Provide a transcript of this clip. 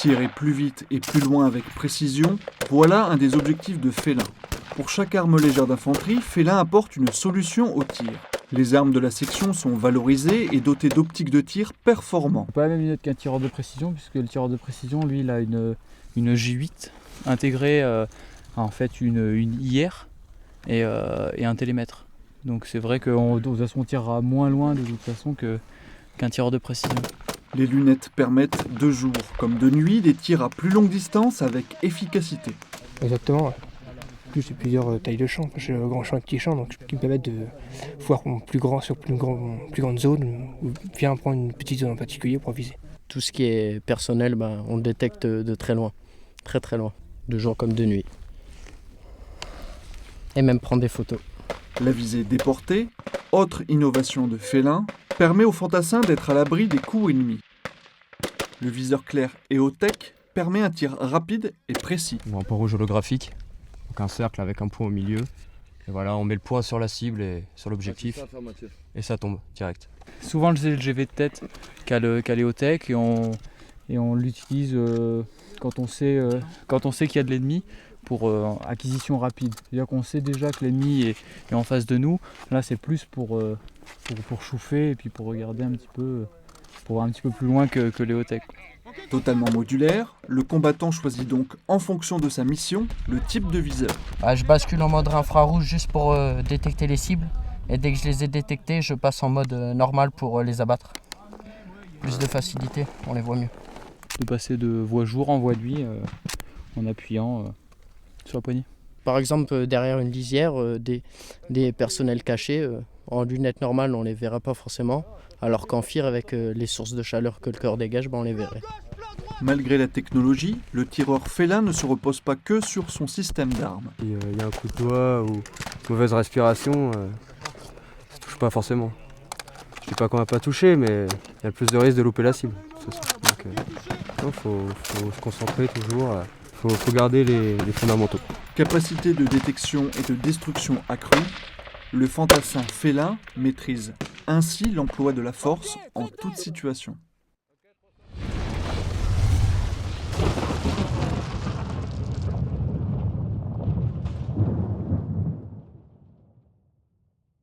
Tirer plus vite et plus loin avec précision, voilà un des objectifs de Félin. Pour chaque arme légère d'infanterie, Félin apporte une solution au tir. Les armes de la section sont valorisées et dotées d'optiques de tir performants. Pas la même lunette qu'un tireur de précision, puisque le tireur de précision, lui, il a une J8 intégrée en fait une IR et un télémètre. Donc c'est vrai qu'on tirera moins loin de toute façon qu'un tireur de précision. Les lunettes permettent de jour comme de nuit des tirs à plus longue distance avec efficacité. Exactement. Plus j'ai plusieurs tailles de champ. J'ai un grand champ et petit champ, donc qui me permettent de voir plus grand sur plus grande zone, ou bien prendre une petite zone en particulier pour viser. Tout ce qui est personnel, on le détecte de très loin, très très loin, de jour comme de nuit. Et même prendre des photos. La visée déportée, autre innovation de Félin, permet aux fantassins d'être à l'abri des coups ennemis. Le viseur clair et haut-tech permet un tir rapide et précis. On voit un point rouge holographique, donc un cercle avec un point au milieu. Et voilà, on met le point sur la cible et sur l'objectif et ça tombe direct. Souvent le GV de tête qu'a les haut-tech et on l'utilise quand on sait qu'il y a de l'ennemi pour acquisition rapide. C'est-à-dire qu'on sait déjà que l'ennemi est en face de nous. Là c'est plus pour chauffer et puis pour regarder un petit peu, pour voir un petit peu plus loin que les haut-tech. Totalement modulaire, le combattant choisit donc en fonction de sa mission le type de viseur. Je bascule en mode infrarouge juste pour détecter les cibles. Et dès que je les ai détectés, je passe en mode normal pour les abattre. Plus de facilité, on les voit mieux. De passer de voie jour en voie nuit en appuyant sur la poignée. Par exemple, derrière une lisière, des personnels cachés, en lunettes normales, on ne les verra pas forcément. Alors qu'en FIR, avec les sources de chaleur que le corps dégage, on les verrait. Malgré la technologie, le tireur Félin ne se repose pas que sur son système d'armes. Il y a un coup de doigt ou mauvaise respiration, ça touche pas forcément. Je dis pas qu'on va pas toucher, mais il y a le plus de risque de louper la cible. Donc il faut se concentrer toujours, faut garder les fondamentaux. Capacité de détection et de destruction accrue, le fantassin Félin maîtrise ainsi l'emploi de la force en toute situation.